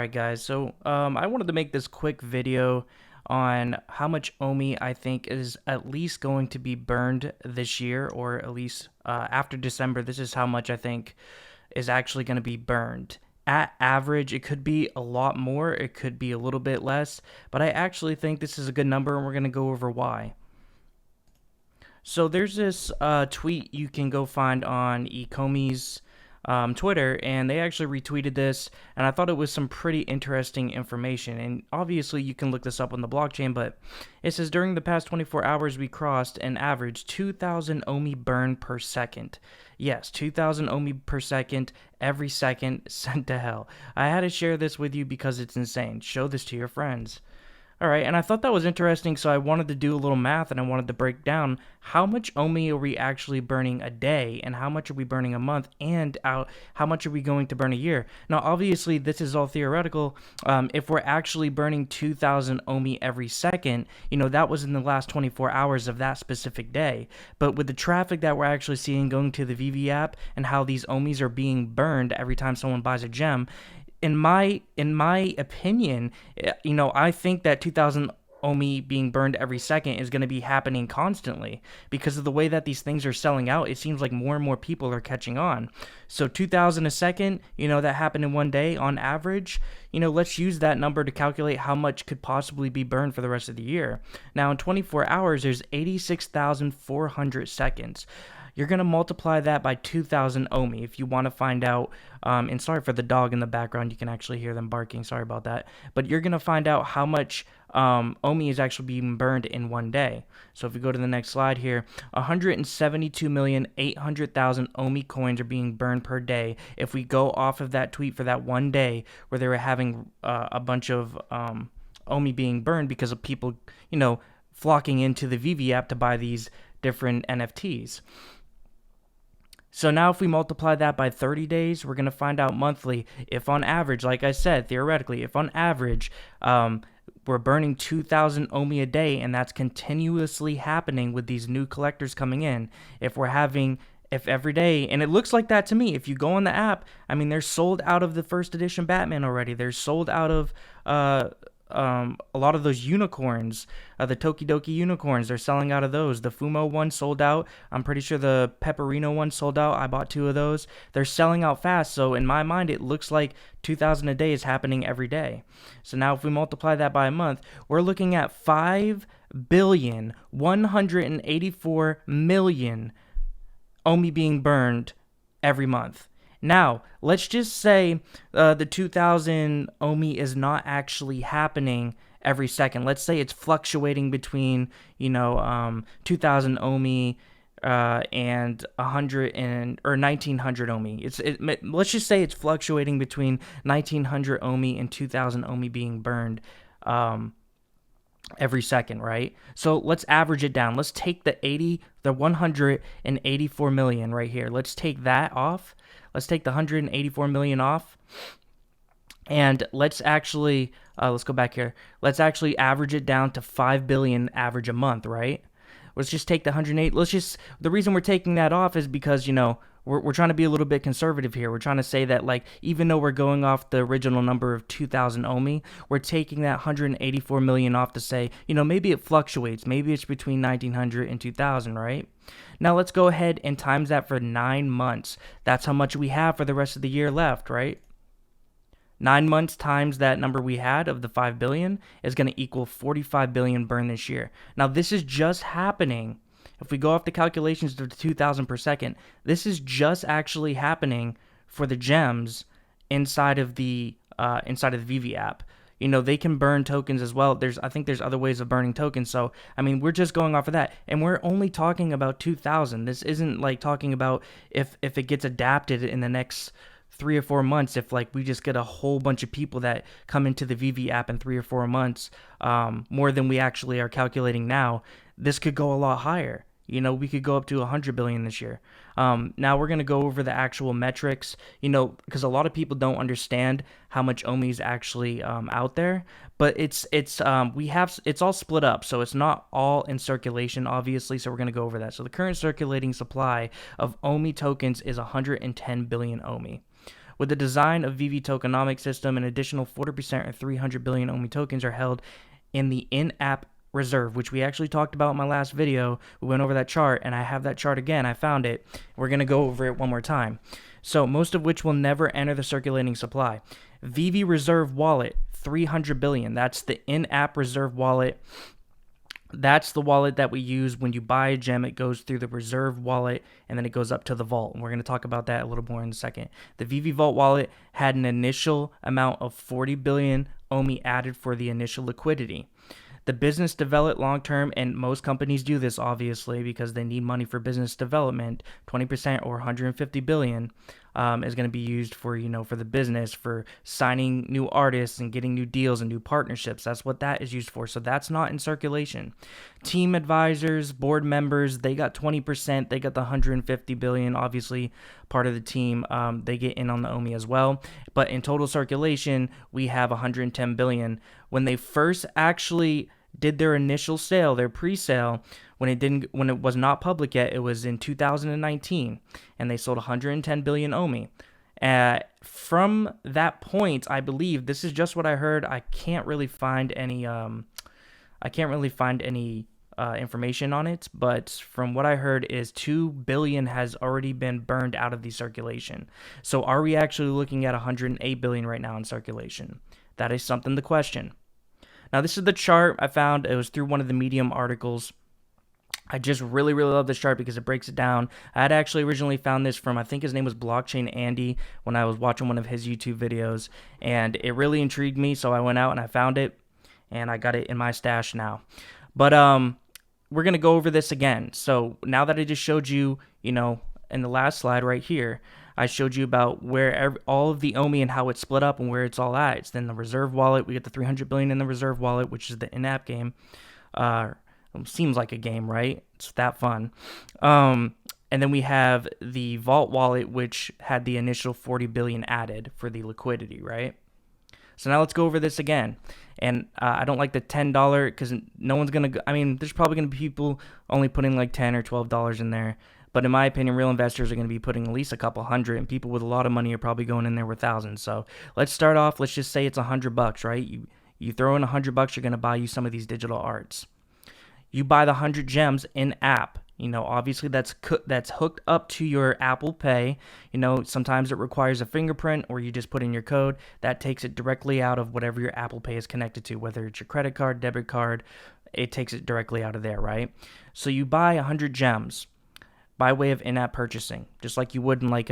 Alright guys, so I wanted to make this quick video on how much OMI I think is at least going to be burned this year, or at least after December. This is how much I think is actually going to be burned. At average, it could be a lot more, it could be a little bit less, but I actually think this is a good number and we're going to go over why. So there's this tweet you can go find on ecomi's Twitter, and they actually retweeted this, and I thought it was some pretty interesting information. And obviously, you can look this up on the blockchain, but it says during the past 24 hours, we crossed an average 2,000 OMI burn per second. Yes, 2,000 OMI per second, every second, sent to hell. I had to share this with you because it's insane. Show this to your friends. Alright, and I thought that was interesting, so I wanted to do a little math and I wanted to break down how much OMI are we actually burning a day, and how much are we burning a month, and how much are we going to burn a year. Now, obviously, this is all theoretical. If we're actually burning 2,000 OMI every second, that was in the last 24 hours of that specific day. But with the traffic that we're actually seeing going to the VV app and how these OMIs are being burned every time someone buys a gem, in my opinion, I think that 2,000 OMI being burned every second is going to be happening constantly because of the way that these things are selling out. It seems like more and more people are catching on. So 2,000 a second, that happened in one day on average. Let's use that number to calculate how much could possibly be burned for the rest of the year. Now, in 24 hours, there's 86,400 seconds. You're going to multiply that by 2,000 OMI if you want to find out, and sorry for the dog in the background, you can actually hear them barking, sorry about that, but you're going to find out how much OMI is actually being burned in one day. So if we go to the next slide here, 172,800,000 OMI coins are being burned per day if we go off of that tweet for that one day where they were having a bunch of OMI being burned because of people, flocking into the VV app to buy these different NFTs. So now if we multiply that by 30 days, we're going to find out monthly if on average, like I said, theoretically, if on average we're burning 2,000 OMI a day, and that's continuously happening with these new collectors coming in, if every day, and it looks like that to me, if you go on the app, they're sold out of the first edition Batman already. They're sold out of a lot of those unicorns, the Tokidoki unicorns, they're selling out of those. The Fumo one sold out. I'm pretty sure the Pepperino one sold out. I bought 2 of those. They're selling out fast, so in my mind, it looks like 2,000 a day is happening every day. So now if we multiply that by a month, we're looking at 5,184,000,000 OMI being burned every month. Now, let's just say the 2,000 OMI is not actually happening every second. Let's say it's fluctuating between, 2,000 OMI and 100 or 1,900 OMI. Let's just say it's fluctuating between 1,900 OMI and 2,000 OMI being burned every second, right? So let's average it down. Let's take the 184 million right here. Let's take that off. Let's take the 184 million off, and let's actually, let's go back here. Let's actually average it down to 5 billion average a month, right? Let's just take the 108. The reason we're taking that off is because, we're trying to be a little bit conservative here. We're trying to say that, even though we're going off the original number of 2,000 OMI, we're taking that 184 million off to say, maybe it fluctuates. Maybe it's between 1,900 and 2,000, right? Now let's go ahead and times that for 9 months. That's how much we have for the rest of the year left, right? 9 months times that number we had of the 5 billion is going to equal 45 billion burn this year. Now this is just happening. If we go off the calculations of the 2,000 per second, this is just actually happening for the gems inside of the VV app. They can burn tokens as well. I think there's other ways of burning tokens. So, we're just going off of that. And we're only talking about 2,000. This isn't like talking about if it gets adapted in the next 3 or 4 months, if we just get a whole bunch of people that come into the VV app in 3 or 4 months, more than we actually are calculating now, this could go a lot higher. We could go up to 100 billion this year. Now we're going to go over the actual metrics, because a lot of people don't understand how much OMI is actually out there, but it's all split up. So it's not all in circulation, obviously. So we're going to go over that. So the current circulating supply of OMI tokens is 110 billion OMI. With the design of VV tokenomics system, an additional 40% or 300 billion OMI tokens are held in the in-app reserve, which we actually talked about in my last video. We went over that chart, and I have that chart again. I found it. We're going to go over it one more time. So most of which will never enter the circulating supply. VV Reserve Wallet, 300 billion. That's the in-app reserve wallet. That's the wallet that we use when you buy a gem. It goes through the reserve wallet, and then it goes up to the vault. And we're going to talk about that a little more in a second. The VV Vault wallet had an initial amount of 40 billion OMI added for the initial liquidity. The business developed long-term, and most companies do this, obviously, because they need money for business development. 20% or 150 billion is going to be used for, for the business, for signing new artists and getting new deals and new partnerships. That's what that is used for. So that's not in circulation. Team advisors, board members, they got 20%. They got the 150 billion, obviously part of the team. They get in on the OMI as well. But in total circulation, we have 110 billion. When they first actually did their initial sale, their pre-sale, when it was not public yet, it was in 2019, and they sold 110 billion OMI. From that point, I believe, this is just what I heard. I can't really find any information on it, but from what I heard is 2 billion has already been burned out of the circulation. So are we actually looking at 108 billion right now in circulation? That is something to question. Now, this is the chart I found. It was through one of the Medium articles. I just really, really love this chart because it breaks it down. I had actually originally found this from, I think his name was Blockchain Andy, when I was watching one of his YouTube videos, and it really intrigued me, so I went out and I found it, and I got it in my stash now. But we're going to go over this again. So now that I just showed you, in the last slide right here, I showed you about where all of the OMI and how it's split up and where it's all at. It's in the reserve wallet. We get the 300 billion in the reserve wallet, which is the in-app game. Seems like a game, right? It's that fun. And then we have the vault wallet, which had the initial 40 billion added for the liquidity, right? So now let's go over this again. And I don't like the $10 because no one's going to, there's probably going to be people only putting like $10 or $12 in there. But in my opinion, real investors are going to be putting at least a couple hundred, and people with a lot of money are probably going in there with thousands. So let's start off. Let's just say it's $100, right? You throw in $100, you're going to buy you some of these digital arts. You buy the 100 gems in app. Obviously that's hooked up to your Apple Pay. Sometimes it requires a fingerprint, or you just put in your code. That takes it directly out of whatever your Apple Pay is connected to, whether it's your credit card, debit card. It takes it directly out of there, right? So you buy 100 gems by way of in-app purchasing, just like you would in like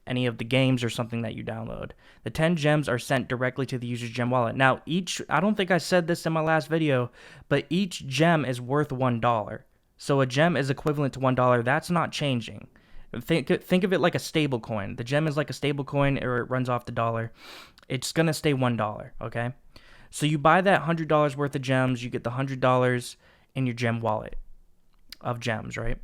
any of the games or something that you download. The 10 gems are sent directly to the user's gem wallet. Now, I don't think I said this in my last video, but each gem is worth $1. So a gem is equivalent to $1. That's not changing. Think of it like a stable coin. The gem is like a stable coin, or it runs off the dollar. It's going to stay $1, okay? So you buy that $100 worth of gems, you get the $100 in your gem wallet of gems, right?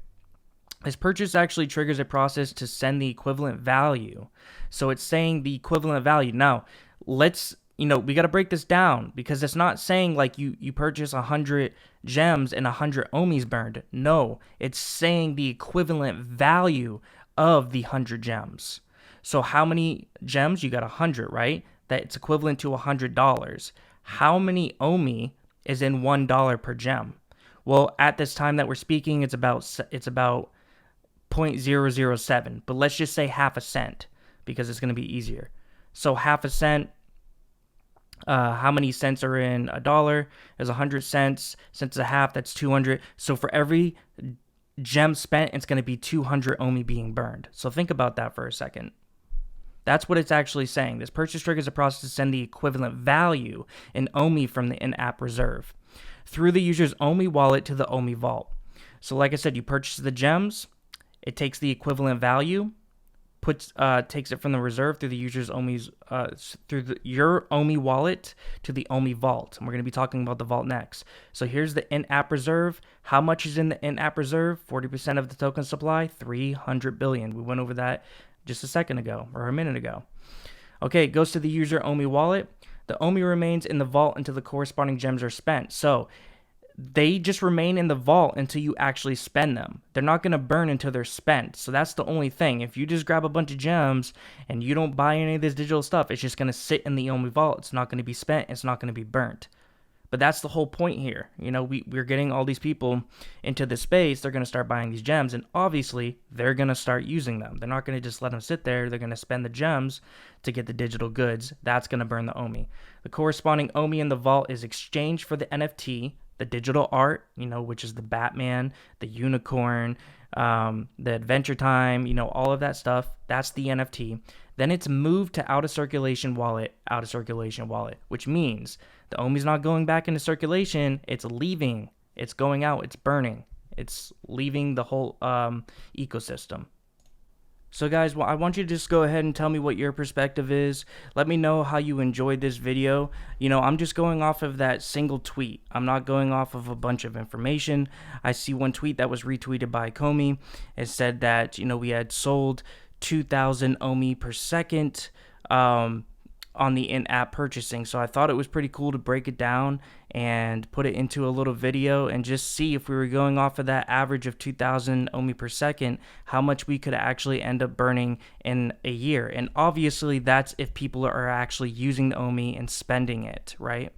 This purchase actually triggers a process to send the equivalent value. So it's saying the equivalent value. Now, let's, we got to break this down, because it's not saying like you purchase 100 gems and 100 OMIs burned. No, it's saying the equivalent value of the 100 gems. So how many gems? You got 100, right? That's equivalent to $100. How many OMI is in $1 per gem? Well, at this time that we're speaking, it's about 0.007, but let's just say half a cent, because it's going to be easier. So half a cent, how many cents are in a dollar? Is 100 cents. Cents a half, that's 200. So for every gem spent, it's going to be 200 OMI being burned. So think about that for a second. That's what it's actually saying. This purchase triggers a process to send the equivalent value in OMI from the in-app reserve through the user's OMI wallet to the OMI vault. So like I said, you purchase the gems. It takes the equivalent value, takes it from the reserve through the user's OMI's, your OMI wallet to the OMI vault. And we're going to be talking about the vault next. So here's the in-app reserve. How much is in the in-app reserve? 40% of the token supply, 300 billion. We went over that just a second ago, or a minute ago. Okay, it goes to the user OMI wallet. The OMI remains in the vault until the corresponding gems are spent. So they just remain in the vault until you actually spend them. They're not going to burn until they're spent. So that's the only thing. If you just grab a bunch of gems and you don't buy any of this digital stuff, it's just going to sit in the Omi vault. It's not going to be spent. It's not going to be burnt. But that's the whole point here. You know, we're getting all these people into this space. They're going to start buying these gems, and obviously they're going to start using them. They're not going to just let them sit there. They're going to spend the gems to get the digital goods. That's going to burn the Omi. The corresponding Omi in the vault is exchanged for the NFT, the digital art, you know, which is the Batman, the unicorn, the Adventure Time, you know, all of that stuff. That's the NFT. Then it's moved to out of circulation wallet, which means the Omi's not going back into circulation. It's leaving. It's going out. It's burning. It's leaving the whole ecosystem. So guys, well, I want you to just go ahead and tell me what your perspective is. Let me know how you enjoyed this video. You know, I'm just going off of that single tweet. I'm not going off of a bunch of information. I see one tweet that was retweeted by ecomi. It said that, you know, we had sold 2,000 Omi per second on the in-app purchasing. So I thought it was pretty cool to break it down and put it into a little video and just see if we were going off of that average of 2,000 Omi per second, how much we could actually end up burning in a year. And obviously that's if people are actually using the Omi and spending it, right?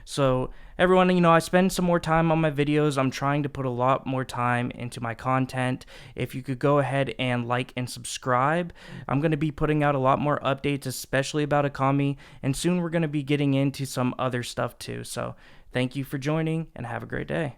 So everyone, you know, I spend some more time on my videos. I'm trying to put a lot more time into my content. If you could go ahead and like and subscribe, I'm going to be putting out a lot more updates, especially about ecomi, and soon we're going to be getting into some other stuff too. So thank you for joining and have a great day.